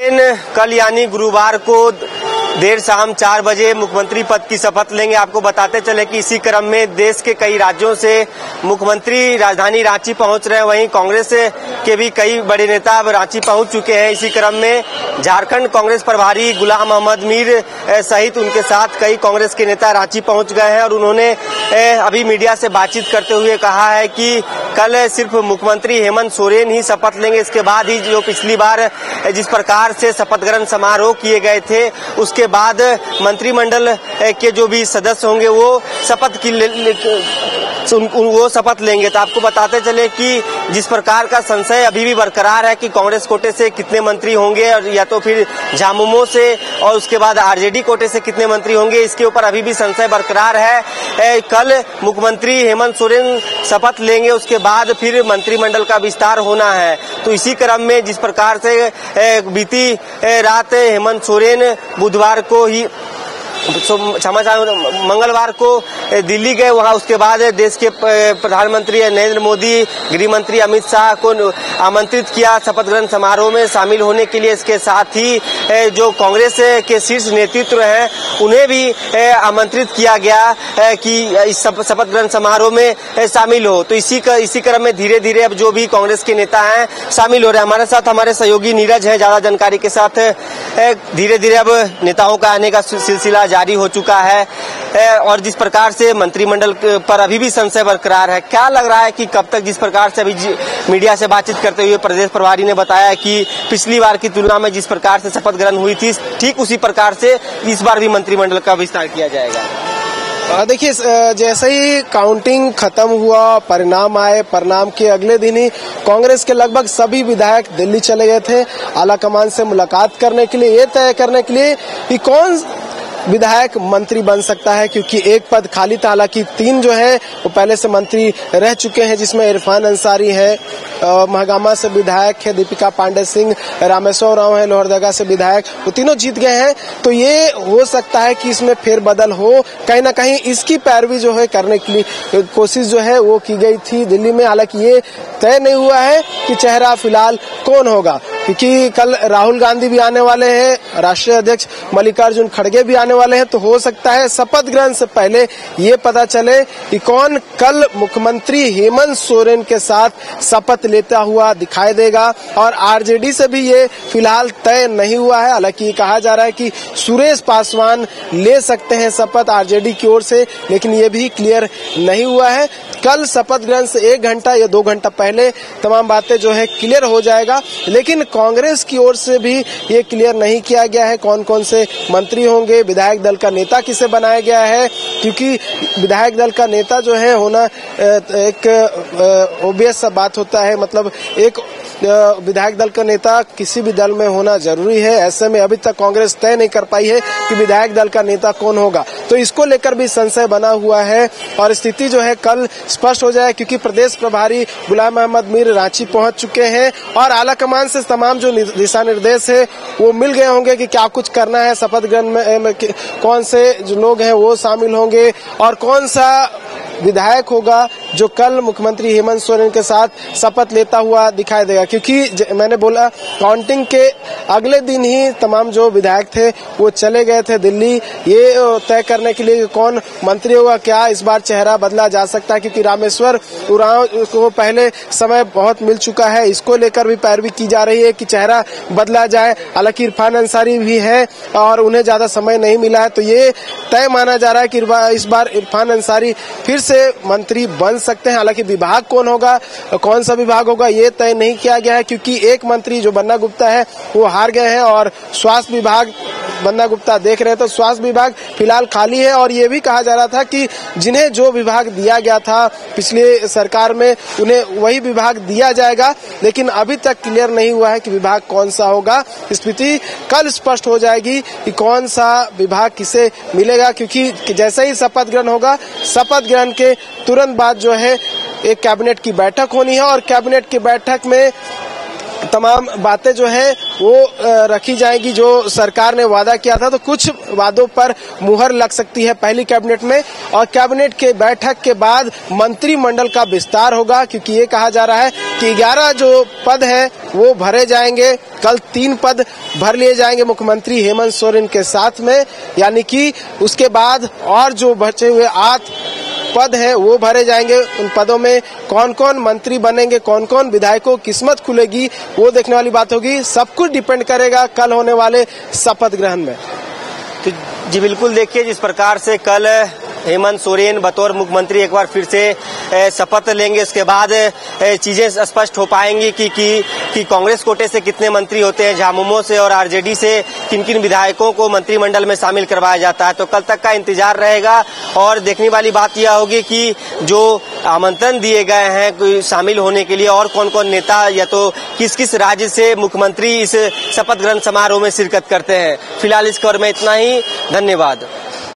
कल यानी गुरुवार को देर शाम 4 बजे मुख्यमंत्री पद की शपथ लेंगे। आपको बताते चले कि इसी क्रम में देश के कई राज्यों से मुख्यमंत्री राजधानी रांची पहुंच रहे हैं। वहीं कांग्रेस के भी कई बड़े नेता अब रांची पहुंच चुके हैं। इसी क्रम में झारखंड कांग्रेस प्रभारी गुलाम मोहम्मद मीर सहित उनके साथ कई कांग्रेस के नेता रांची पहुंच गए हैं और उन्होंने अभी मीडिया से बातचीत करते हुए कहा है कि कल सिर्फ मुख्यमंत्री हेमंत सोरेन ही शपथ लेंगे। इसके बाद ही जो पिछली बार जिस प्रकार से शपथ ग्रहण समारोह किए गए थे उसके बाद मंत्रिमंडल के जो भी सदस्य होंगे वो शपथ लेंगे। तो आपको बताते चले कि जिस प्रकार का संशय अभी भी बरकरार है कि कांग्रेस कोटे से कितने मंत्री होंगे और या तो फिर झामुमो से और उसके बाद आरजेडी कोटे से कितने मंत्री होंगे, इसके ऊपर अभी भी संशय बरकरार है। कल मुख्यमंत्री हेमंत सोरेन शपथ लेंगे, उसके बाद फिर मंत्रिमंडल का विस्तार होना है। तो इसी क्रम में जिस प्रकार से बीती रात हेमंत सोरेन बुधवार को ही मंगलवार को दिल्ली गए, वहां उसके बाद देश के प्रधानमंत्री नरेंद्र मोदी, गृह मंत्री अमित शाह को आमंत्रित किया शपथ ग्रहण समारोह में शामिल होने के लिए। इसके साथ ही जो कांग्रेस के शीर्ष नेतृत्व है उन्हें भी आमंत्रित किया गया कि इस शपथ ग्रहण समारोह में शामिल हो। तो इसी क्रम में धीरे धीरे अब जो भी कांग्रेस के नेता हैं शामिल हो रहे हैं। हमारे साथ हमारे सहयोगी नीरज है ज्यादा जानकारी के साथ। धीरे धीरे अब नेताओं का आने का सिलसिला जारी हो चुका है और जिस प्रकार से मंत्रिमंडल पर अभी भी संशय बरकरार है, क्या लग रहा है कि कब तक, जिस प्रकार से अभी मीडिया से बातचीत करते हुए प्रदेश प्रभारी ने बताया कि पिछली बार की तुलना में जिस प्रकार से शपथ ग्रहण हुई थी ठीक उसी प्रकार से इस बार भी मंत्रिमंडल का विस्तार किया जाएगा। देखिए, जैसे ही काउंटिंग खत्म हुआ, परिणाम आए, परिणाम के अगले दिन ही कांग्रेस के लगभग सभी विधायक दिल्ली चले गए थे आला कमान से मुलाकात करने के लिए, ये तय करने के लिए कि कौन विधायक मंत्री बन सकता है, क्योंकि एक पद खाली था। हालांकि 3 जो है वो पहले से मंत्री रह चुके हैं, जिसमें इरफान अंसारी है, महागामा से विधायक है दीपिका पांडे सिंह, रामेश्वर राव है लोहरदगा से विधायक, वो तीनों जीत गए हैं। तो ये हो सकता है कि इसमें फेरबदल हो, कहीं ना कहीं इसकी पैरवी जो है करने के लिए कोशिश जो है वो की गई थी दिल्ली में। हालांकि ये तय नहीं हुआ है कि चेहरा फिलहाल कौन होगा, क्योंकि कल राहुल गांधी भी आने वाले हैं, राष्ट्रीय अध्यक्ष मल्लिकार्जुन खड़गे भी आने वाले हैं। तो हो सकता है शपथ ग्रहण से पहले ये पता चले कि कौन कल मुख्यमंत्री हेमंत सोरेन के साथ शपथ लेता हुआ दिखाई देगा। और आरजेडी से भी ये फिलहाल तय नहीं हुआ है। हालांकि कहा जा रहा है कि सुरेश पासवान ले सकते हैं शपथ आरजेडी की ओर से, लेकिन ये भी क्लियर नहीं हुआ है। कल शपथ ग्रहण से 1 घंटा या 2 घंटा पहले तमाम बातें जो है क्लियर हो जाएगा। लेकिन कांग्रेस की ओर से भी ये क्लियर नहीं किया गया है कौन कौन से मंत्री होंगे, विधायक दल का नेता किसे बनाया गया है, क्योंकि विधायक दल का नेता जो है होना एक ओबियस सा बात होता है। मतलब एक विधायक दल का नेता किसी भी दल में होना जरूरी है। ऐसे में अभी तक कांग्रेस तय नहीं कर पाई है कि विधायक दल का नेता कौन होगा, तो इसको लेकर भी संशय बना हुआ है और स्थिति जो है कल स्पष्ट हो जाए, क्योंकि प्रदेश प्रभारी गुलाम मोहम्मद मीर रांची पहुंच चुके हैं और आला कमान से तमाम जो दिशा निर्देश है वो मिल गए होंगे कि क्या कुछ करना है। शपथ ग्रहण में कौन से जो लोग हैं वो शामिल होंगे और कौन सा विधायक होगा जो कल मुख्यमंत्री हेमंत सोरेन के साथ शपथ लेता हुआ दिखाई देगा। क्योंकि मैंने बोला काउंटिंग के अगले दिन ही तमाम जो विधायक थे वो चले गए थे दिल्ली, ये तय करने के लिए कि कौन मंत्री होगा। क्या इस बार चेहरा बदला जा सकता है, क्योंकि रामेश्वर उरांव को पहले समय बहुत मिल चुका है, इसको लेकर भी पैरवी की जा रही है कि चेहरा बदला जाए। हालांकि इरफान अंसारी भी है और उन्हें ज्यादा समय नहीं मिला है, तो ये तय माना जा रहा है कि इस बार इरफान अंसारी फिर से मंत्री बन सकते हैं। हालांकि विभाग कौन होगा, कौन सा विभाग होगा, ये तय नहीं किया गया है, क्योंकि एक मंत्री जो बन्ना गुप्ता है वो हार गए हैं और स्वास्थ्य विभाग बन्ना गुप्ता देख रहे हैं, तो स्वास्थ्य विभाग फिलहाल खाली है। और ये भी कहा जा रहा था कि जिन्हें जो विभाग दिया गया था पिछले सरकार में उन्हें वही विभाग दिया जाएगा, लेकिन अभी तक क्लियर नहीं हुआ है कि विभाग कौन सा होगा। स्थिति कल स्पष्ट हो जाएगी कि कौन सा विभाग किसे मिलेगा, क्योंकि जैसे ही शपथ ग्रहण होगा, शपथ ग्रहण के तुरंत बाद जो है एक कैबिनेट की बैठक होनी है और कैबिनेट की बैठक में तमाम बातें जो है वो रखी जाएंगी जो सरकार ने वादा किया था। तो कुछ वादों पर मुहर लग सकती है पहली कैबिनेट में, और कैबिनेट के बैठक के बाद मंत्रिमंडल का विस्तार होगा, क्योंकि ये कहा जा रहा है कि 11 जो पद है वो भरे जाएंगे। कल 3 पद भर लिए जाएंगे मुख्यमंत्री हेमंत सोरेन के साथ में, यानी कि उसके बाद और जो बचे हुए 8 पद है वो भरे जाएंगे। उन पदों में कौन कौन मंत्री बनेंगे, कौन कौन विधायकों की किस्मत खुलेगी, वो देखने वाली बात होगी। सब कुछ डिपेंड करेगा कल होने वाले शपथ ग्रहण में। तो जी बिल्कुल, देखिए जिस प्रकार से कल हेमंत सोरेन बतौर मुख्यमंत्री एक बार फिर से शपथ लेंगे, उसके बाद चीजें स्पष्ट हो पाएंगी कि कांग्रेस कोटे से कितने मंत्री होते हैं, झामुमो से और आरजेडी से किन किन विधायकों को मंत्रिमंडल में शामिल करवाया जाता है। तो कल तक का इंतजार रहेगा और देखने वाली बात यह होगी कि जो आमंत्रण दिए गए हैं शामिल होने के लिए और कौन कौन नेता या तो किस किस राज्य से मुख्यमंत्री इस शपथ ग्रहण समारोह में शिरकत करते हैं। फिलहाल इस खबर में इतना ही, धन्यवाद।